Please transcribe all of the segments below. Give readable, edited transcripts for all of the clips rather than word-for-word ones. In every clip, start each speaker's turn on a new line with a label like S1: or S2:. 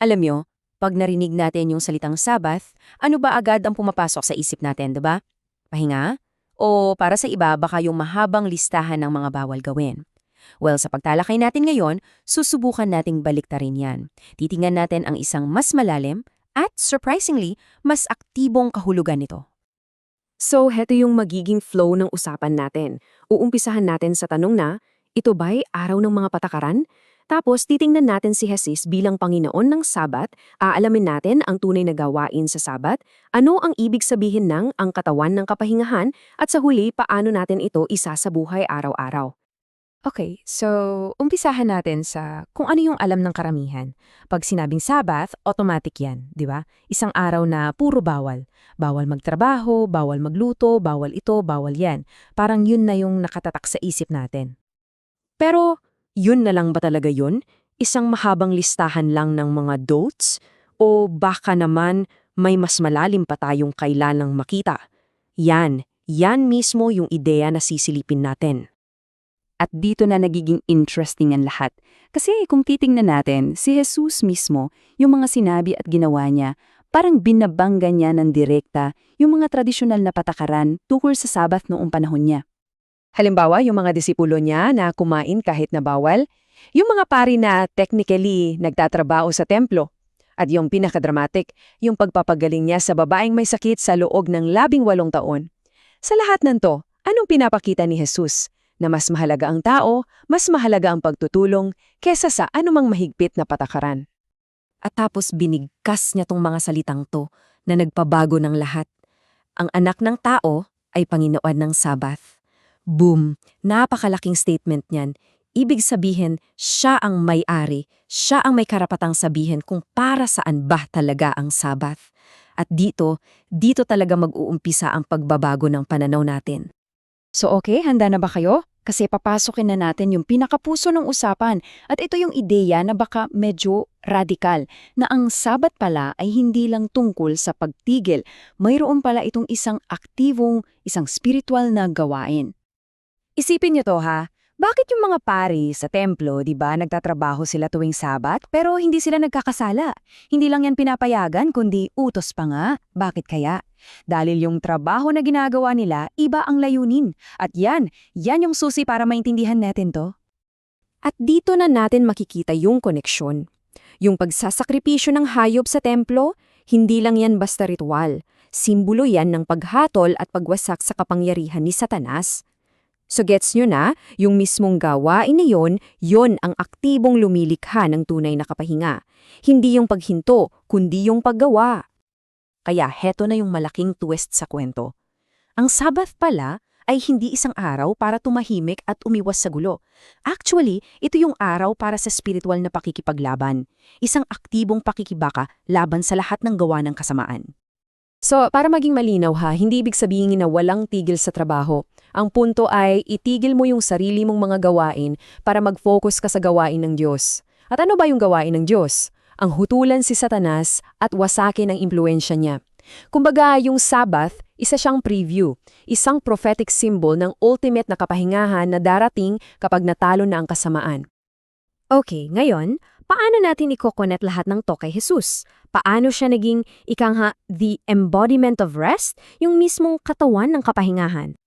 S1: Alam nyo, pag narinig natin yung salitang Sabbath, ano ba agad ang pumapasok sa isip natin, 'di ba? Pahinga? O para sa iba, baka yung mahabang listahan ng mga bawal gawin. Well, sa pagtalakay natin ngayon, susubukan nating baliktarin yan. Titingnan natin ang isang mas malalim at, surprisingly, mas aktibong kahulugan nito.
S2: So, heto yung magiging flow ng usapan natin. Uumpisahan natin sa tanong na, ito ba'y araw ng mga patakaran? Tapos, titingnan natin si Jesus bilang Panginoon ng Sabat, aalamin natin ang tunay na gawain sa Sabat, ano ang ibig sabihin ng ang katawan ng kapahingahan, at sa huli, paano natin ito isa sa buhay araw-araw.
S3: Okay, so umpisahan natin sa kung ano yung alam ng karamihan. Pag sinabing Sabbath, automatic yan, di ba? Isang araw na puro bawal. Bawal magtrabaho, bawal magluto, bawal ito, bawal yan. Parang yun na yung nakatatak sa isip natin.
S2: Pero, yun na lang ba talaga yun? Isang mahabang listahan lang ng mga dates? O baka naman may mas malalim pa tayong kailangang makita? Yan mismo yung ideya na sisilipin natin.
S4: At dito na nagiging interesting ang lahat. Kasi kung titingnan natin, si Jesus mismo, yung mga sinabi at ginawa niya, parang binabangga niya ng direkta yung mga tradisyonal na patakaran tukol sa Sabat noong panahon niya.
S2: Halimbawa, yung mga disipulo niya na kumain kahit na bawal, yung mga pari na technically nagtatrabaho sa templo, at yung pinakadramatic, yung pagpapagaling niya sa babaeng may sakit sa loob ng 18 taon. Sa lahat ng to, anong pinapakita ni Jesus? Na mas mahalaga ang tao, mas mahalaga ang pagtutulong, kesa sa anumang mahigpit na patakaran.
S1: At tapos binigkas niya tong mga salitang to na nagpabago ng lahat. Ang anak ng tao ay Panginoon ng Sabbath. Boom! Napakalaking statement niyan. Ibig sabihin, siya ang may-ari, siya ang may karapatang sabihin kung para saan ba talaga ang Sabbath. At dito talaga mag-uumpisa ang pagbabago ng pananaw natin.
S3: So okay, handa na ba kayo? Kasi papasokin na natin yung pinakapuso ng usapan at ito yung ideya na baka medyo radikal na ang Sabat pala ay hindi lang tungkol sa pagtigil, mayroon pala itong isang aktibong, isang spiritual na gawain. Isipin niyo to ha, bakit yung mga pari sa templo, di ba, nagtatrabaho sila tuwing Sabat pero hindi sila nagkakasala? Hindi lang yan pinapayagan kundi utos pa nga. Bakit kaya? Dahil yung trabaho na ginagawa nila, iba ang layunin. At yan yung susi para maintindihan natin to.
S2: At dito na natin makikita yung koneksyon. Yung pagsasakripisyo ng hayop sa templo, hindi lang yan basta ritual. Simbolo yan ng paghatol at pagwasak sa kapangyarihan ni Satanas. So gets nyo na, yung mismong gawain na yon ang aktibong lumilikha ng tunay na kapahinga. Hindi yung paghinto, kundi yung paggawa. Kaya heto na yung malaking twist sa kwento. Ang Sabbath pala ay hindi isang araw para tumahimik at umiwas sa gulo. Actually, ito yung araw para sa spiritual na pakikipaglaban. Isang aktibong pakikibaka laban sa lahat ng gawa ng kasamaan. So, para maging malinaw ha, hindi ibig sabihin na walang tigil sa trabaho. Ang punto ay itigil mo yung sarili mong mga gawain para mag-focus ka sa gawain ng Diyos. At ano ba yung gawain ng Diyos? Ang hutulan si Satanas at wasakin ang impluensya niya. Kumbaga, yung Sabbath, isa siyang preview, isang prophetic symbol ng ultimate na kapahingahan na darating kapag natalo na ang kasamaan. Okay, ngayon, paano natin i-connect lahat ng to kay Jesus? Paano siya naging the embodiment of rest, yung mismong katawan ng kapahingahan?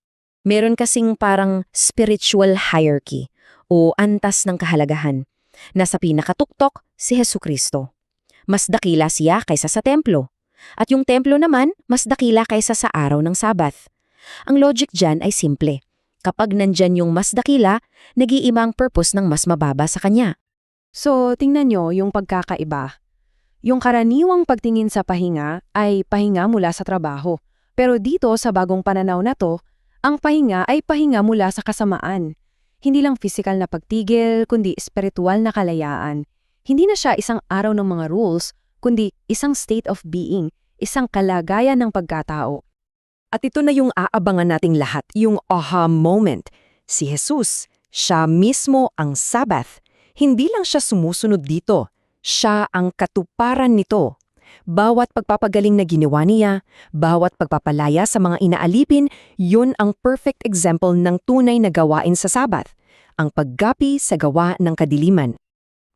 S1: Meron kasing parang spiritual hierarchy o antas ng kahalagahan. Nasa pinakatuktok, si Jesucristo. Mas dakila siya kaysa sa templo. At yung templo naman, mas dakila kaysa sa araw ng Sabbath. Ang logic dyan ay simple. Kapag nandyan yung mas dakila, nag-iiba ang purpose ng mas mababa sa kanya.
S3: So, tingnan nyo yung pagkakaiba. Yung karaniwang pagtingin sa pahinga ay pahinga mula sa trabaho. Pero dito sa bagong pananaw na to, ang pahinga ay pahinga mula sa kasamaan. Hindi lang physical na pagtigil, kundi spiritual na kalayaan. Hindi na siya isang araw ng mga rules, kundi isang state of being, isang kalagayan ng pagkatao.
S2: At ito na yung aabangan nating lahat, yung aha moment. Si Jesus, siya mismo ang Sabbath. Hindi lang siya sumusunod dito, siya ang katuparan nito. Bawat pagpapagaling na ginawa niya, bawat pagpapalaya sa mga inaalipin, yun ang perfect example ng tunay na gawain sa Sabat, ang paggapi sa gawa ng kadiliman.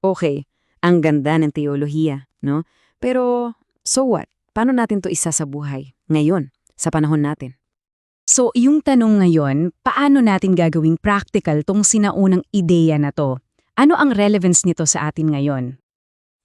S4: Okay, ang ganda ng teolohiya. no? Pero, so what? Paano natin to isa sa buhay? Ngayon, sa panahon natin.
S3: So, yung tanong ngayon, paano natin gagawing practical tong sinaunang ideya na to? Ano ang relevance nito sa atin ngayon?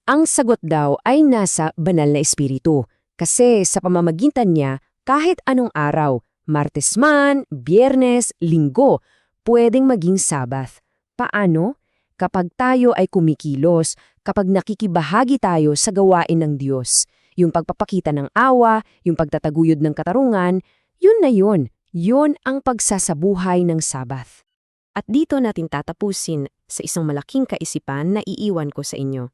S1: Ang sagot daw ay nasa banal na espiritu. Kasi sa pamamagitan niya, kahit anong araw, Martes man, Biyernes, Linggo, pwedeng maging Sabath. Paano? Kapag tayo ay kumikilos, kapag nakikibahagi tayo sa gawain ng Diyos. Yung pagpapakita ng awa, yung pagtataguyod ng katarungan, yun na yun. Yun ang pagsasabuhay ng Sabath. At dito natin tatapusin sa isang malaking kaisipan na iiwan ko sa inyo.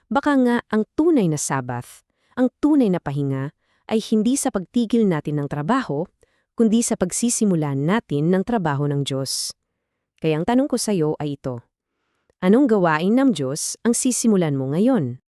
S1: Baka nga ang tunay na Sabath, ang tunay na pahinga, ay hindi sa pagtigil natin ng trabaho, kundi sa pagsisimulan natin ng trabaho ng Diyos. Kaya ang tanong ko sa iyo ay ito. Anong gawain ng Diyos ang sisimulan mo ngayon?